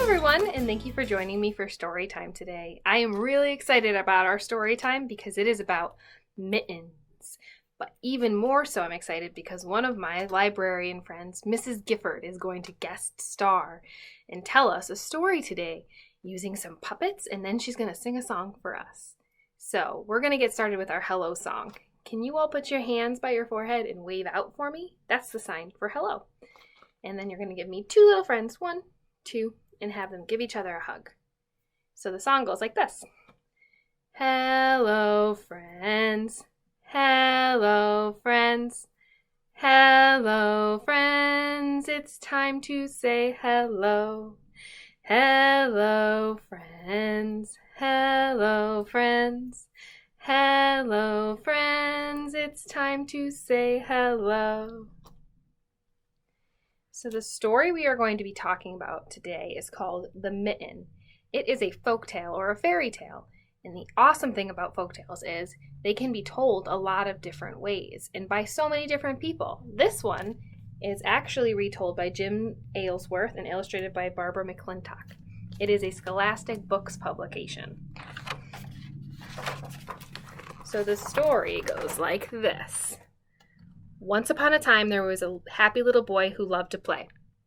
everyone, and thank you for joining me for story time today. I am really excited about our story time because it is about mittens. But even more so, I'm excited because one of my librarian friends, Mrs. Gifford, is going to guest star and tell us a story today using some puppets, and then she's going to sing a song for us. So we're going to get started with our hello song. Can you all put your hands by your forehead and wave out for me? That's the sign for hello. And then you're going to give me two little friends, 1, 2, and have them give each other a hug. So the song goes like this. Hello, friends. Hello, friends. Hello, friends. It's time to say hello. Hello, friends. Hello, friends. Hello, friends. It's time to say hello. So the story we are going to be talking about today is called The Mitten. It is a folktale or a fairy tale. And the awesome thing about folktales is they can be told a lot of different ways and by so many different people. This one is actually retold by Jim Aylesworth and illustrated by Barbara McClintock. It is a Scholastic Books publication. So the story goes like this. Once upon a time, there was a happy little boy who loved to play.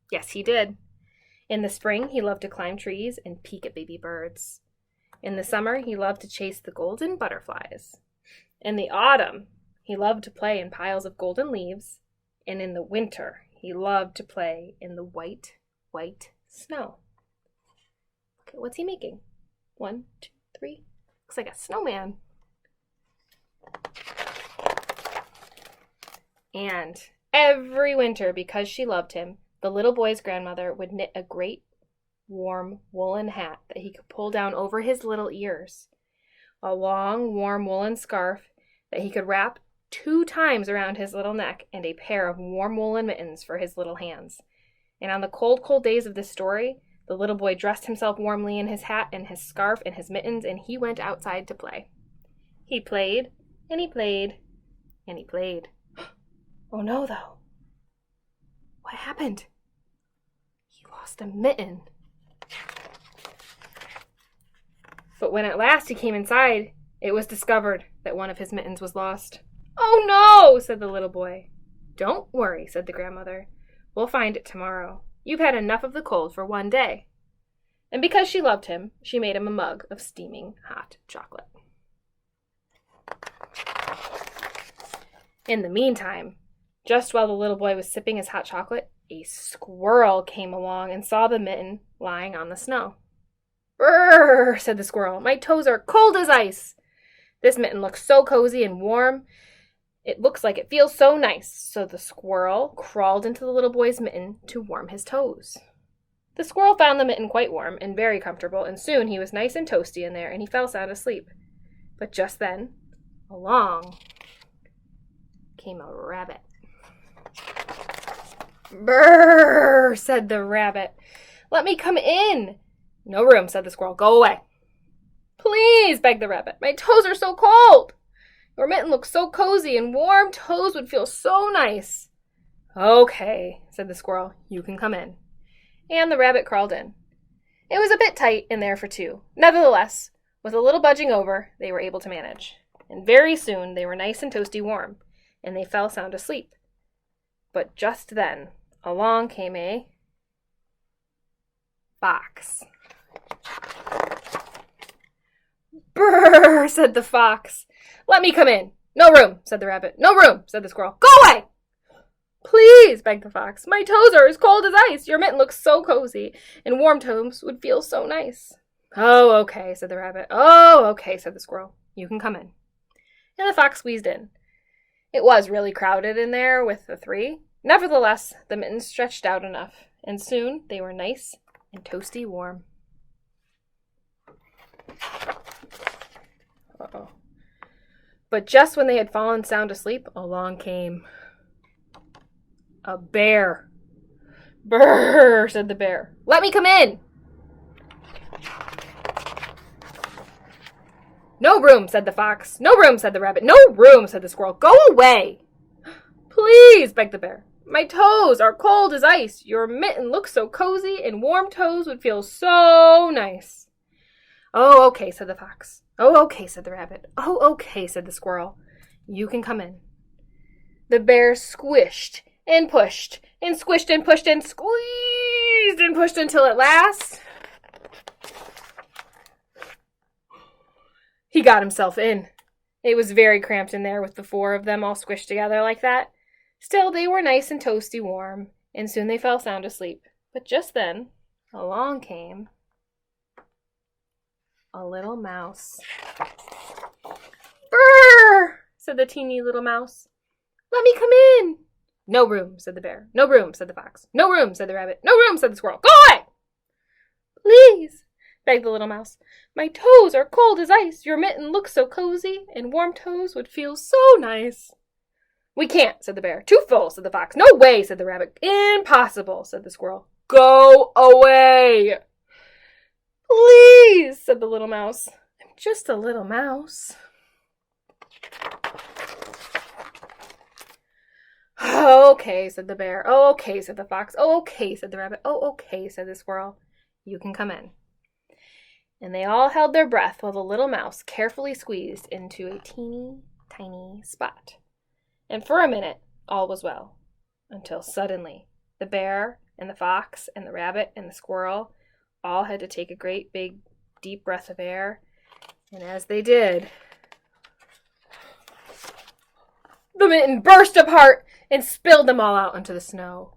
Yes, he did. In the spring, he loved to climb trees and peek at baby birds. In the summer, he loved to chase the golden butterflies. In the autumn, he loved to play in piles of golden leaves. And in the winter, he loved to play in the white, white snow. Okay, what's he making? 1, 2, 3. Looks like a snowman. And every winter, because she loved him, the little boy's grandmother would knit a great, warm woolen hat that he could pull down over his little ears, a long, warm woolen scarf that he could wrap 2 times around his little neck, and a pair of warm woolen mittens for his little hands. And on the cold, cold days of this story, the little boy dressed himself warmly in his hat and his scarf and his mittens, and he went outside to play. He played, and he played, and he played. Oh no, though. What happened? He lost a mitten. But when at last he came inside, it was discovered that one of his mittens was lost. Oh no, said the little boy. Don't worry, said the grandmother. We'll find it tomorrow. You've had enough of the cold for one day. And because she loved him, she made him a mug of steaming hot chocolate. In the meantime, just while the little boy was sipping his hot chocolate, a squirrel came along and saw the mitten lying on the snow. Brrr, said the squirrel. My toes are cold as ice. This mitten looks so cozy and warm. It looks like it feels so nice. So the squirrel crawled into the little boy's mitten to warm his toes. The squirrel found the mitten quite warm and very comfortable, and soon he was nice and toasty in there, and he fell sound asleep. But just then, along came a rabbit. Brrr, said the rabbit. Let me come in. No room, said the squirrel. Go away. Please, begged the rabbit. My toes are so cold. Your mitten looks so cozy, and warm toes would feel so nice. Okay, said the squirrel. You can come in. And the rabbit crawled in. It was a bit tight in there for 2. Nevertheless, with a little budging over, they were able to manage. And very soon they were nice and toasty warm, and they fell sound asleep. But just then, along came a fox. Brrr, said the fox. Let me come in. No room, said the rabbit. No room, said the squirrel. Go away. Please, begged the fox. My toes are as cold as ice. Your mitten looks so cozy, and warm toes would feel so nice. Oh, okay, said the rabbit. Oh, okay, said the squirrel. You can come in. And the fox squeezed in. It was really crowded in there with the 3. Nevertheless, the mittens stretched out enough, and soon they were nice and toasty warm. Uh-oh. But just when they had fallen sound asleep, along came a bear. Brrr, said the bear. Let me come in. No room, said the fox. No room, said the rabbit. No room, said the squirrel. Go away. Please, begged the bear. My toes are cold as ice. Your mitten looks so cozy, and warm toes would feel so nice. Oh, okay, said the fox. Oh, okay, said the rabbit. Oh, okay, said the squirrel. You can come in. The bear squished and pushed and squished and pushed and squeezed and pushed until at last he got himself in. It was very cramped in there with the four of them all squished together like that. Still, they were nice and toasty warm, and soon they fell sound asleep. But just then, along came a little mouse. "Brrr!" said the teeny little mouse. "Let me come in." "No room," said the bear. "No room," said the fox. "No room," said the rabbit. "No room," said the squirrel. "Go away!" "Please," begged the little mouse. "My toes are cold as ice. Your mitten looks so cozy, and warm toes would feel so nice." "We can't," said the bear. "Too full," said the fox. "No way," said the rabbit. "Impossible," said the squirrel. "Go away." "Please," said the little mouse. "I'm just a little mouse." "Oh, okay," said the bear. "Oh, okay," said the fox. "Oh, okay," said the rabbit. "Oh, okay," said the squirrel. "You can come in." And they all held their breath while the little mouse carefully squeezed into a teeny tiny spot. And for a minute, all was well, until suddenly the bear and the fox and the rabbit and the squirrel all had to take a great big deep breath of air. And as they did, the mitten burst apart and spilled them all out onto the snow.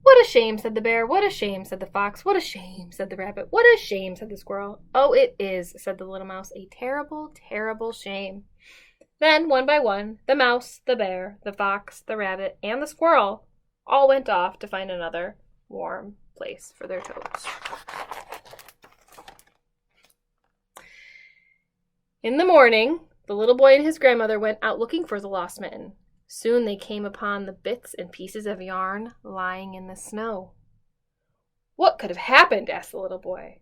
"What a shame," said the bear. "What a shame," said the fox. "What a shame," said the rabbit. "What a shame," said the squirrel. "Oh, it is," said the little mouse. "A terrible, terrible shame." Then, one by one, the mouse, the bear, the fox, the rabbit, and the squirrel all went off to find another warm place for their toes. In the morning, the little boy and his grandmother went out looking for the lost mitten. Soon they came upon the bits and pieces of yarn lying in the snow. "What could have happened?" asked the little boy.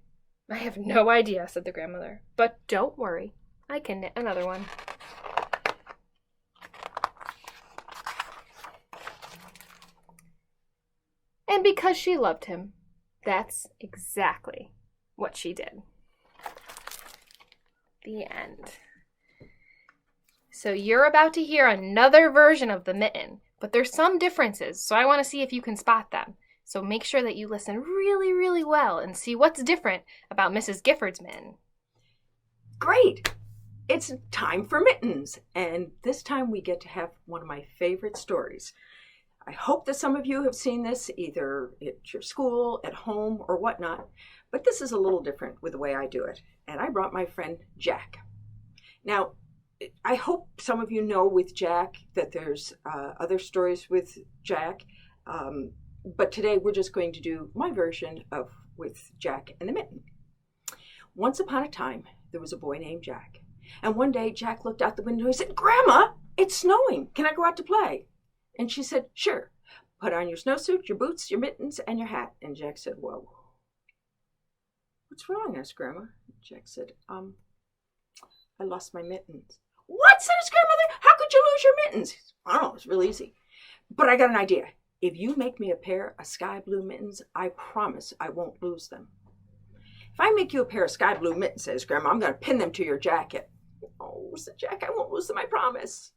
"I have no idea," said the grandmother. "But don't worry, I can knit another one." And because she loved him, that's exactly what she did. The end. So you're about to hear another version of the mitten, but there's some differences, so I want to see if you can spot them. So make sure that you listen really, really well and see what's different about Mrs. Gifford's mitten. Great! It's time for mittens, and this time we get to have one of my favorite stories. I hope that some of you have seen this either at your school, at home, or whatnot, but this is a little different with the way I do it, and I brought my friend Jack. Now, I hope some of you know with Jack that there's other stories with Jack, but today we're just going to do my version of with Jack and the mitten. Once upon a time, there was a boy named Jack, and one day Jack looked out the window and he said, "Grandma, it's snowing. Can I go out to play?" And she said, "Sure. Put on your snowsuit, your boots, your mittens, and your hat." And Jack said, "Whoa. What's wrong?" asked Grandma. Jack said, "I lost my mittens." "What?" said his grandmother. "How could you lose your mittens?" "I don't know. It's real easy. But I got an idea. If you make me a pair of sky blue mittens, I promise I won't lose them." "If I make you a pair of sky blue mittens," says Grandma, "I'm going to pin them to your jacket." "Oh," said Jack, "I won't lose them, I promise."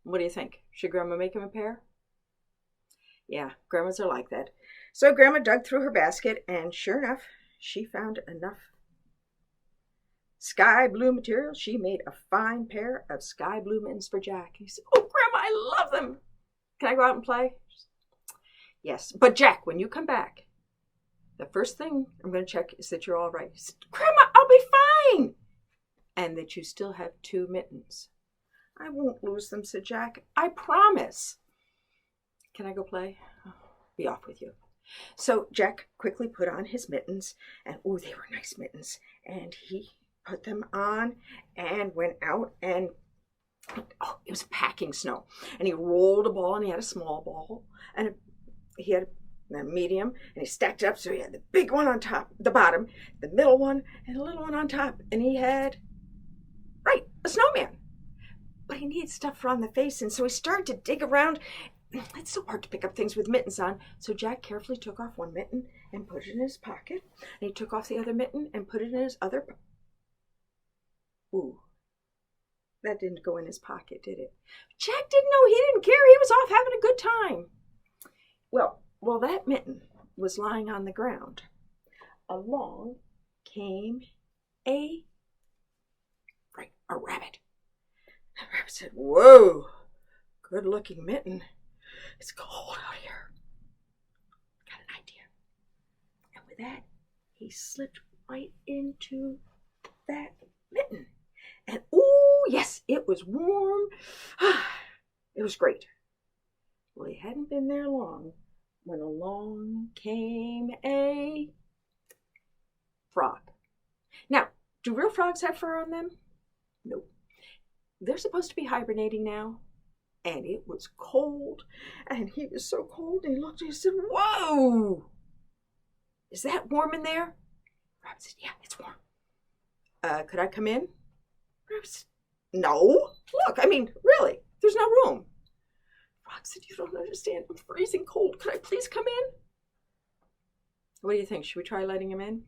What do you think? Should Grandma make him a pair? Yeah, grandmas are like that. So Grandma dug through her basket, and sure enough, she found enough sky blue material. She made a fine pair of sky blue mittens for Jack. He said, "Oh, Grandma, I love them. Can I go out and play?" "Yes, but Jack, when you come back, the first thing I'm going to check is that you're all right." He said, "Grandma, I'll be fine." "And that you still have 2 mittens." "I won't lose them," said Jack. "I promise." "Can I go play?" "Be off with you." So Jack quickly put on his mittens, and oh, they were nice mittens. And he put them on and went out, and oh, it was packing snow. And he rolled a ball, and he had a small ball, and he had and a medium, and he stacked it up so he had the big one on top, the bottom, the middle one, and a little one on top. And he had, right, a snowman. But he needed stuff around the face, and so he started to dig around. It's so hard to pick up things with mittens on. So Jack carefully took off one mitten and put it in his pocket. And he took off the other mitten and put it in his other pocket. Ooh, that didn't go in his pocket, did it? Jack didn't know. He didn't care. He was off having a good time. Well, that mitten was lying on the ground. Along came a rabbit. The rabbit said, "Whoa, good-looking mitten. It's cold out here. Got an idea." And with that, he slipped right into that mitten. And ooh, yes, it was warm. It was great. Well, he hadn't been there long when along came a frog. Now, do real frogs have fur on them? Nope. They're supposed to be hibernating now. And it was cold. And he was so cold. And he looked and he said, "Whoa! Is that warm in there?" Rabbit said, "Yeah, it's warm. Could I come in?" Rabbit said, "No. Look, I mean, really, there's no room." Frog said, "You don't understand. I'm freezing cold. Could I please come in?" What do you think? Should we try letting him in?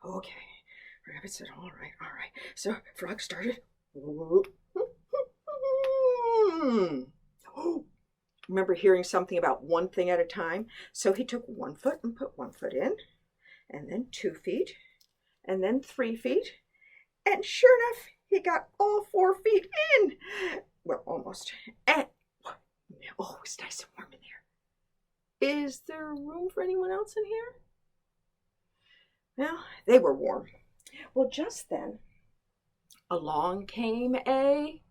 Okay. Rabbit said, all right. So Frog started. Remember hearing something about one thing at a time? So he took 1 foot and put 1 foot in, and then 2 feet, and then 3 feet. And sure enough, he got all 4 feet in. Well, almost. And oh, it's nice and warm in there. Is there room for anyone else in here? Well, they were warm. Well, just then, along came a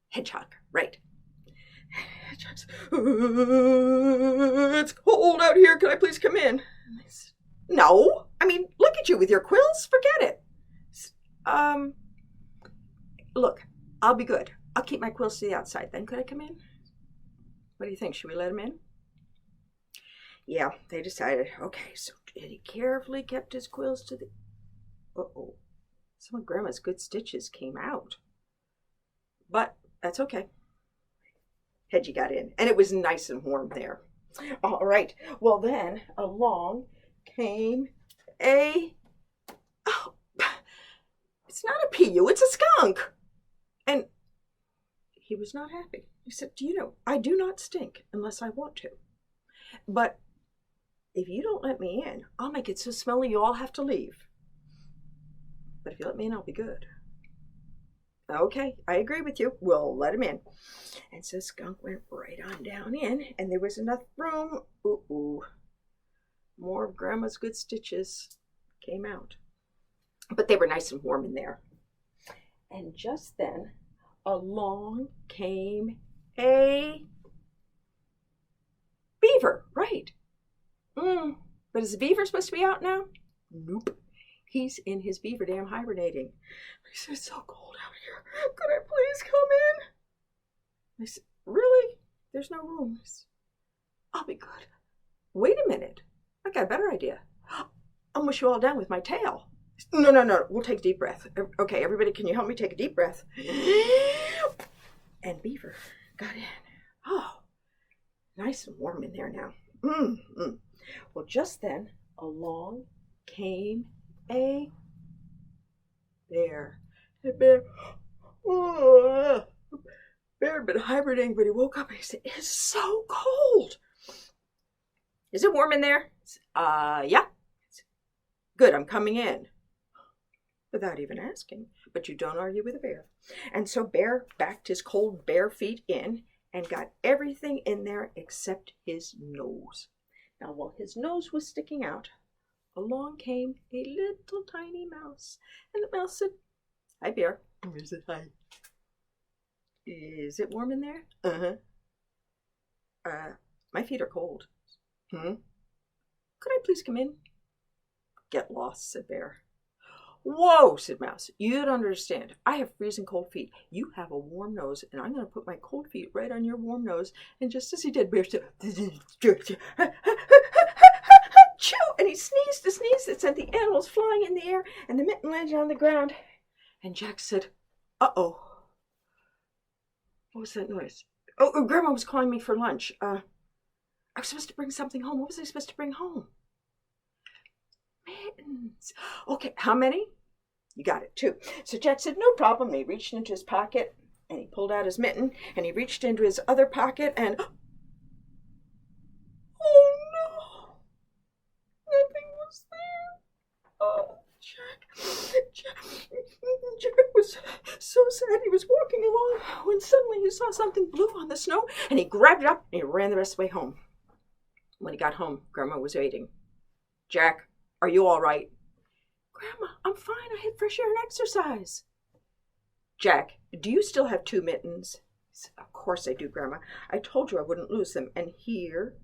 hedgehog, right? Hedgehog's, "It's cold out here. Can I please come in?" And they said, "No. I mean, look at you with your quills. Forget it." Look, I'll be good. I'll keep my quills to the outside. Then could I come in? What do you think? Should we let him in? Yeah, they decided. Okay, so he carefully kept his quills to the... Uh-oh. Some of Grandma's good stitches came out. But that's okay. Hedgie got in, and it was nice and warm there. All right. Well, then along came a... Oh, it's not a PU, it's a skunk. And he was not happy. He said, "Do you know, I do not stink unless I want to. But if you don't let me in, I'll make it so smelly you all have to leave. But if you let me in, I'll be good." Okay, I agree with you. We'll let him in. And so Skunk went right on down in, and there was enough room. Ooh. More of Grandma's good stitches came out. But they were nice and warm in there. And just then, along came a beaver, right? But is the beaver supposed to be out now? Nope. He's in his beaver dam hibernating. He said, "It's so cold out here. Could I please come in?" I said, "Really? There's no room." Said, "I'll be good. Wait a minute. I got a better idea. I'll mush you all down with my tail." No. We'll take a deep breath. Okay, everybody, can you help me take a deep breath? And Beaver got in. Oh, nice and warm in there now. Well, just then, along came a bear. The bear, bear had been hibernating, but he woke up and he said, "It's so cold." "Is it warm in there?" Yeah. "Good, I'm coming in." Without even asking. But you don't argue with a bear. And so Bear backed his cold bare feet in and got everything in there except his nose. Now, while his nose was sticking out, along came a little tiny mouse. And the mouse said, "Hi, Bear." Bear said, "Hi." "Is it warm in there?" My feet are cold." "Could I please come in?" "Get lost," said Bear. Whoa, said Mouse. You don't understand. I have freezing cold feet. You have a warm nose, and I'm going to put my cold feet right on your warm nose. And just as he did, Bear said, Choo! And he sneezed a sneeze that sent the animals flying in the air, and the mitten landed on the ground. And Jack said, uh-oh. What was that noise? Oh, Grandma was calling me for lunch. I was supposed to bring something home. What was I supposed to bring home? Mittens. Okay, how many? You got it, 2. So Jack said, no problem. He reached into his pocket, and he pulled out his mitten, and he reached into his other pocket, and... oh, no. Nothing was there. Oh, Jack was so sad. He was walking along when suddenly he saw something blue on the snow, and he grabbed it up, and he ran the rest of the way home. When he got home, Grandma was waiting. Jack, are you all right? Grandma, I'm fine. I had fresh air and exercise. Jack, do you still have 2 mittens? He said, of course I do, Grandma. I told you I wouldn't lose them. And here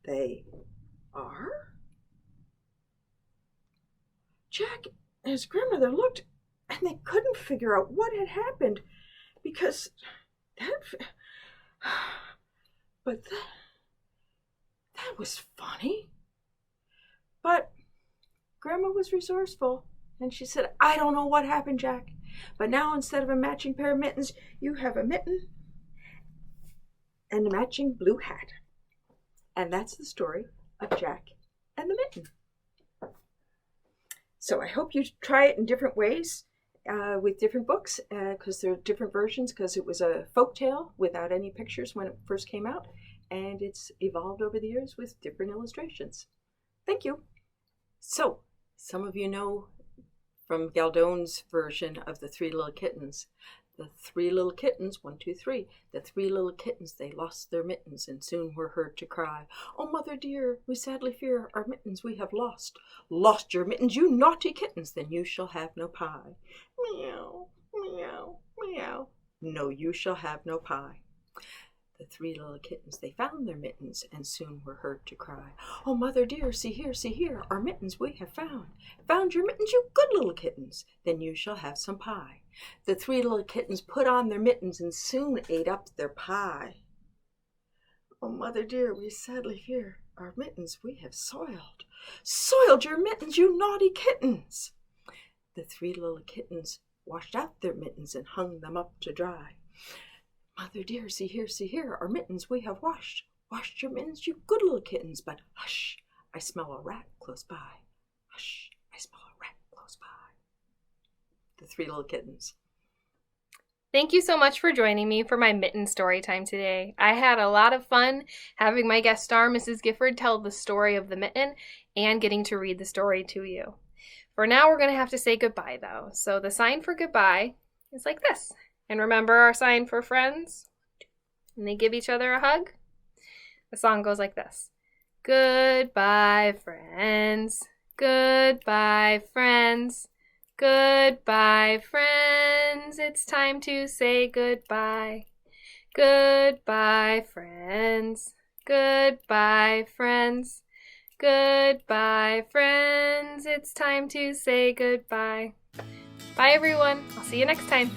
they are. Jack and his grandmother looked, and they couldn't figure out what had happened, because that was funny. But Grandma was resourceful, and she said, I don't know what happened, Jack, but now instead of a matching pair of mittens, you have a mitten and a matching blue hat. And that's the story of Jack and the mitten. So I hope you try it in different ways with different books, because there are different versions, because it was a folk tale without any pictures when it first came out, and it's evolved over the years with different illustrations. Thank you. So, some of you know from Galdone's version of the 3 Little Kittens. The 3 little kittens, 1, 2, 3. The 3 little kittens, they lost their mittens and soon were heard to cry. Oh, mother dear, we sadly fear our mittens we have lost. Lost your mittens, you naughty kittens, then you shall have no pie. Meow, meow, meow. No, you shall have no pie. The 3 little kittens, they found their mittens and soon were heard to cry. Oh, mother dear, see here, our mittens we have found. Found your mittens, you good little kittens, then you shall have some pie. The 3 little kittens put on their mittens and soon ate up their pie. Oh, mother dear, we sadly fear our mittens we have soiled. Soiled your mittens, you naughty kittens. The 3 little kittens washed out their mittens and hung them up to dry. Mother dear, see here, our mittens we have washed. Washed your mittens, you good little kittens, but hush, I smell a rat close by. Hush, I smell a rat close by. The 3 little kittens. Thank you so much for joining me for my mitten story time today. I had a lot of fun having my guest star, Mrs. Gifford, tell the story of the mitten and getting to read the story to you. For now, we're going to have to say goodbye, though. So the sign for goodbye is like this. And remember our sign for friends? And they give each other a hug? The song goes like this. Goodbye, friends. Goodbye, friends. Goodbye, friends. It's time to say goodbye. Goodbye, friends. Goodbye, friends. Goodbye, friends. It's time to say goodbye. Bye, everyone. I'll see you next time.